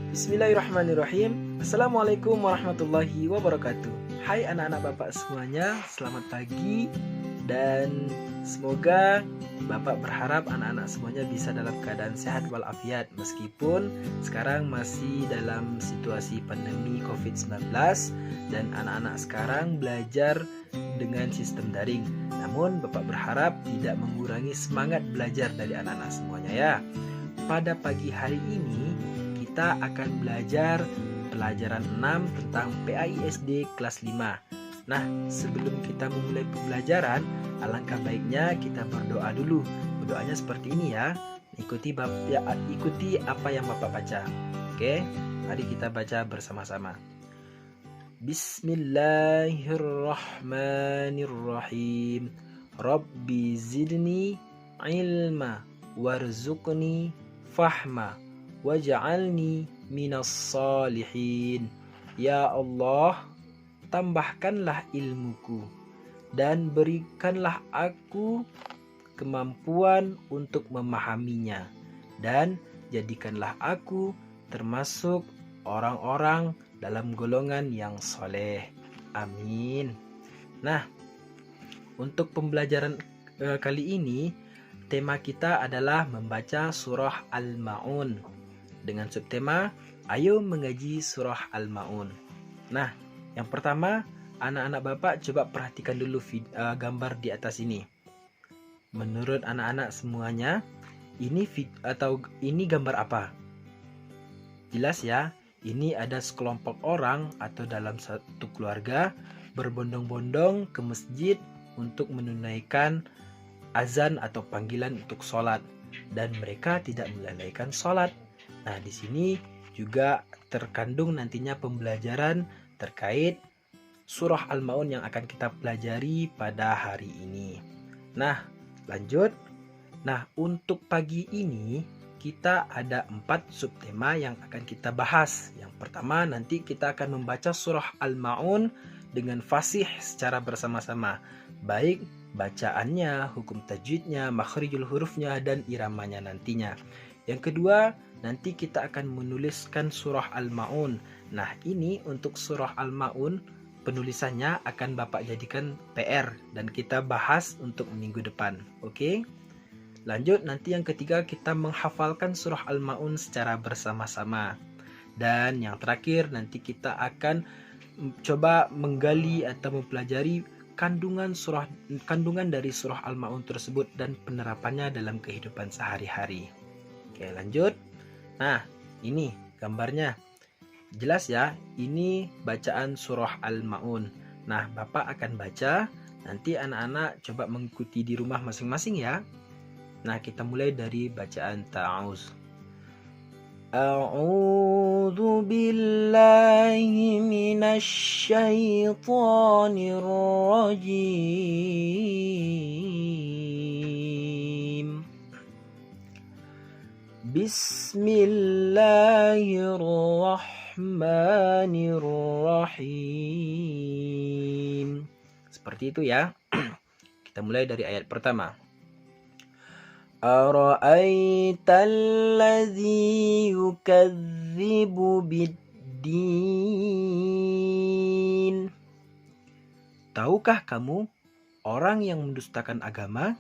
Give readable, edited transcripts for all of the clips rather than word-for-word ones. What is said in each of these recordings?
Bismillahirrahmanirrahim. Assalamualaikum warahmatullahi wabarakatuh. Hai anak-anak Bapak semuanya, selamat pagi. Dan semoga Bapak berharap anak-anak semuanya bisa dalam keadaan sehat walafiat, meskipun sekarang masih dalam situasi pandemi COVID-19 dan anak-anak sekarang belajar dengan sistem daring. Namun Bapak berharap tidak mengurangi semangat belajar dari anak-anak semuanya ya. Pada pagi hari ini kita akan belajar pelajaran 6 tentang PAISD kelas 5. Nah, sebelum kita memulai pembelajaran, alangkah baiknya kita berdoa dulu. Berdoanya seperti ini ya. Ikuti apa yang Bapak baca. Oke, mari kita baca bersama-sama. Bismillahirrahmanirrahim. Rabbi zidni ilma warzuqni fahma waj'alni minas salihin. Ya Allah, tambahkanlah ilmuku dan berikanlah aku kemampuan untuk memahaminya, dan jadikanlah aku termasuk orang-orang dalam golongan yang soleh. Amin. Nah, untuk pembelajaran kali ini tema kita adalah membaca surah Al-Ma'un dengan subtema ayo mengaji surah Al-Ma'un. Nah, yang pertama, anak-anak Bapak coba perhatikan dulu gambar di atas ini. Menurut anak-anak semuanya, ini gambar apa? Jelas ya, ini ada sekelompok orang atau dalam satu keluarga berbondong-bondong ke masjid untuk menunaikan azan atau panggilan untuk sholat, dan mereka tidak melalaikan sholat. Nah, di sini juga terkandung nantinya pembelajaran terkait surah Al-Ma'un yang akan kita pelajari pada hari ini. Nah, lanjut. Nah, untuk pagi ini kita ada 4 subtema yang akan kita bahas. Yang pertama, nanti kita akan membaca surah Al-Ma'un dengan fasih secara bersama-sama, baik bacaannya, hukum tajwidnya, makhrijul hurufnya, dan iramanya nantinya. Yang kedua, nanti kita akan menuliskan surah Al-Ma'un. Nah, ini untuk surah Al-Ma'un penulisannya akan Bapak jadikan PR dan kita bahas untuk minggu depan. Oke? Lanjut, nanti yang ketiga kita menghafalkan surah Al-Ma'un secara bersama-sama. Dan yang terakhir nanti kita akan coba menggali atau mempelajari kandungan dari surah Al-Ma'un tersebut dan penerapannya dalam kehidupan sehari-hari. Oke, lanjut. Nah, ini gambarnya. Jelas ya, ini bacaan surah Al-Ma'un. Nah, Bapak akan baca, nanti anak-anak coba mengikuti di rumah masing-masing ya. Nah, kita mulai dari bacaan ta'awuz. A'udzu billahi minasy syaithanir rajim. Bismillahirrahmanirrahim. Seperti itu ya. Kita mulai dari ayat pertama. Ara'aital ladzi yukadzibu biddin. Tahukah kamu orang yang mendustakan agama?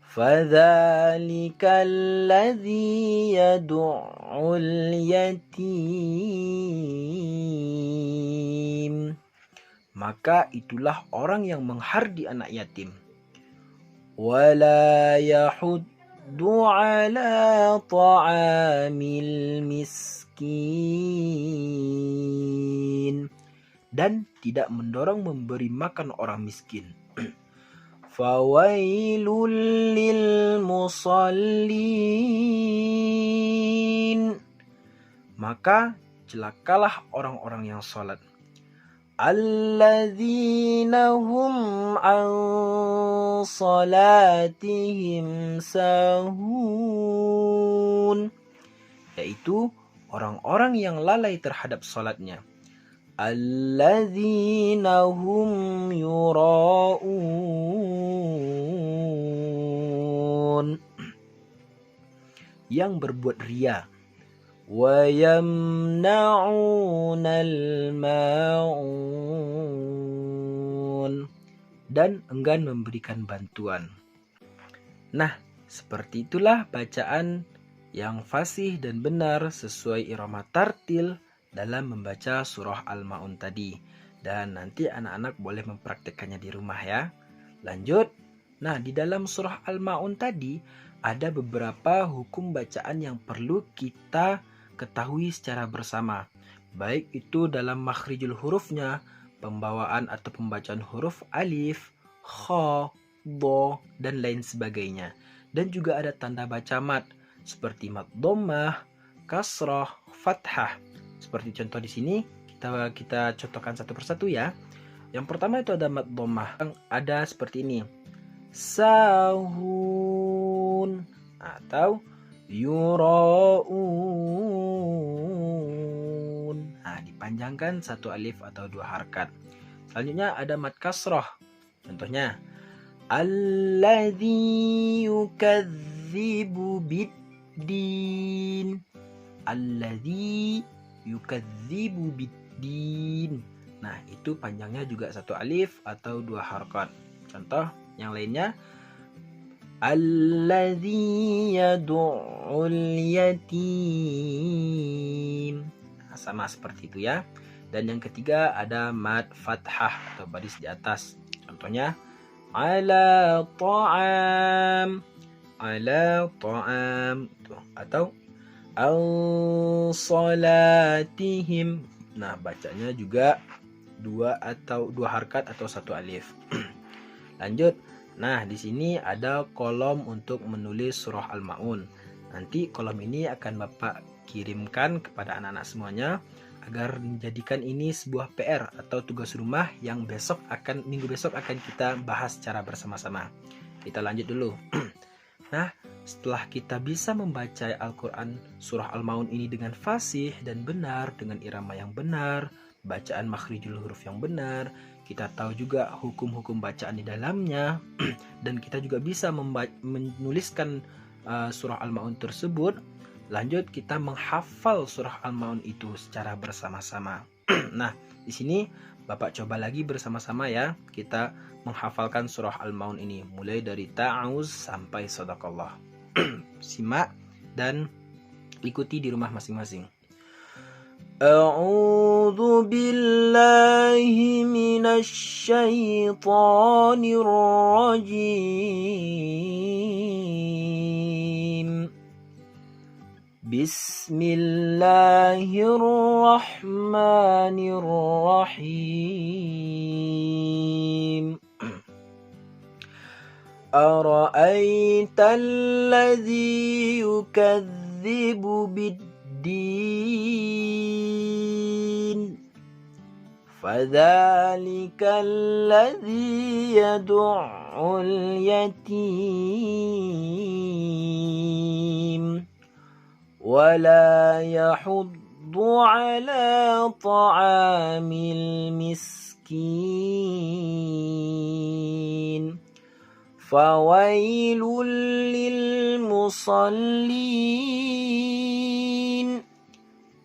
Fadzalika alladzi yad'ul yatim. Maka itulah orang yang menghardi anak yatim. Wala yahuddu ala ta'amil miskin. Dan tidak mendorong memberi makan orang miskin. Fawailul lil musallin. Maka celakalah orang-orang yang salat. Alladzina hum an salatihim sahun. Yaitu orang-orang yang lalai terhadap salatnya. Alladzina hum yura'un. Yang berbuat ria. وَيَمْنَعُونَ الْمَاعُونَ, dan enggan memberikan bantuan. Nah, seperti itulah bacaan yang fasih dan benar sesuai irama tartil dalam membaca surah Al-Ma'un tadi. Dan nanti anak-anak boleh mempraktekannya di rumah ya. Lanjut. Nah, di dalam surah Al-Ma'un tadi ada beberapa hukum bacaan yang perlu kita ketahui secara bersama. Baik itu dalam makhrijul hurufnya, pembawaan atau pembacaan huruf alif, kha, dha, dan lain sebagainya. Dan juga ada tanda baca mat seperti mat dhammah, kasrah, fathah. Seperti contoh di sini kita contohkan satu persatu ya. Yang pertama itu ada mat dhammah. Ada seperti ini. Sahun atau yuraun. Nah, dipanjangkan satu alif atau dua harakat. Selanjutnya ada mat kasrah. Contohnya alladzi yukadzibu biddin. Alladzi yukadzibu biddin. Nah, itu panjangnya juga satu alif atau dua harakat. Contoh yang lainnya alladzi yad'ul yatim. Nah, sama seperti itu ya. Dan yang ketiga ada mad fathah atau baris di atas. Contohnya ala ta'am, ala ta'am, atau al-salatihim. Nah, bacanya juga dua harakat atau satu alif. Lanjut. Nah, di sini ada kolom untuk menulis surah Al-Ma'un. Nanti kolom ini akan Bapak kirimkan kepada anak-anak semuanya agar menjadikan ini sebuah PR atau tugas rumah yang minggu besok akan kita bahas secara bersama-sama. Kita lanjut dulu. Nah, setelah kita bisa membaca Al-Quran surah Al-Ma'un ini dengan fasih dan benar, dengan irama yang benar, bacaan makhrijul huruf yang benar, kita tahu juga hukum-hukum bacaan di dalamnya, dan kita juga bisa menuliskan surah Al-Ma'un tersebut. Lanjut kita menghafal surah Al-Ma'un itu secara bersama-sama. Nah, di sini Bapak coba lagi bersama-sama ya. Kita menghafalkan surah Al-Ma'un ini mulai dari ta'awuz sampai shadaqallah. Simak dan ikuti di rumah masing-masing. A'udzu billahi minasy syaithanir rajim. Bismillahirrahmanirrahim. Ara'aital ladzi yukadzibu biddin. Fadzalikal ladzi yad'ul yatim wala yahuddu ala ta'amil miskin. Fawailul lil musallin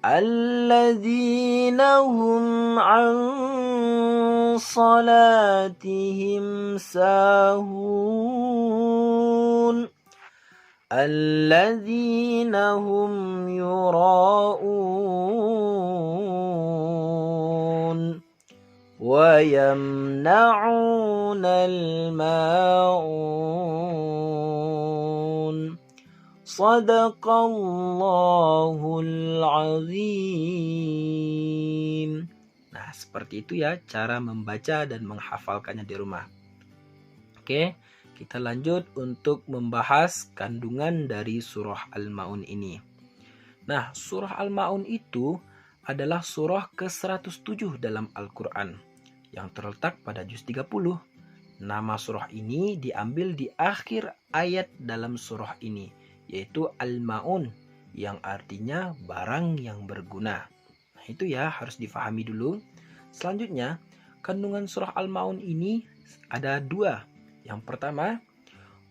alladzina hum an salatihim sahun alladzina hum yura'un wa yamna'unal ma'un. Shadaqallahul azim. Nah, seperti itu ya cara membaca dan menghafalkannya di rumah. Oke, kita lanjut untuk membahas kandungan dari surah Al-Ma'un ini. Nah, surah Al-Ma'un itu adalah surah ke-107 dalam Al-Quran yang terletak pada juz 30. Nama surah ini diambil di akhir ayat dalam surah ini, yaitu Al-Ma'un, yang artinya barang yang berguna. Nah, itu ya harus difahami dulu. Selanjutnya, kandungan surah Al-Ma'un ini ada dua. Yang pertama,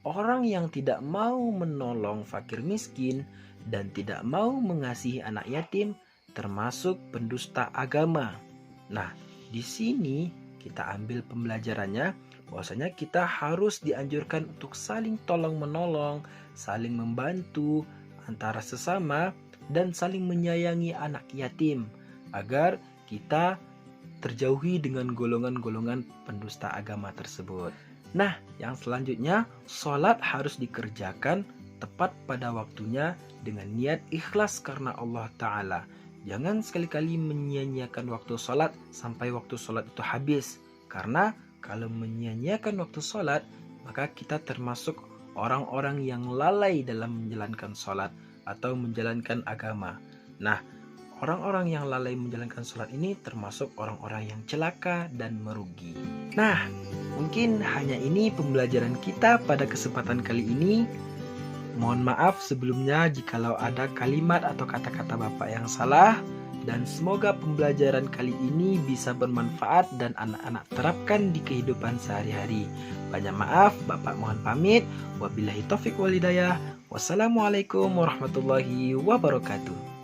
orang yang tidak mau menolong fakir miskin dan tidak mau mengasihi anak yatim termasuk pendusta agama. Nah, di sini kita ambil pembelajarannya bahwasanya kita harus dianjurkan untuk saling tolong-menolong, saling membantu antara sesama dan saling menyayangi anak yatim agar kita terjauhi dengan golongan-golongan pendusta agama tersebut. Nah, yang selanjutnya, sholat harus dikerjakan tepat pada waktunya dengan niat ikhlas karena Allah Ta'ala. Jangan sekali-kali menyia-nyiakan waktu sholat sampai waktu sholat itu habis. Karena kalau menyia-nyiakan waktu sholat, maka kita termasuk orang-orang yang lalai dalam menjalankan sholat atau menjalankan agama. Nah, orang-orang yang lalai menjalankan sholat ini termasuk orang-orang yang celaka dan merugi. Nah, mungkin hanya ini pembelajaran kita pada kesempatan kali ini. Mohon maaf sebelumnya jikalau ada kalimat atau kata-kata Bapak yang salah, dan semoga pembelajaran kali ini bisa bermanfaat dan anak-anak terapkan di kehidupan sehari-hari. Banyak maaf, Bapak mohon pamit. Wabillahi taufiq wal hidayah. Wassalamualaikum warahmatullahi wabarakatuh.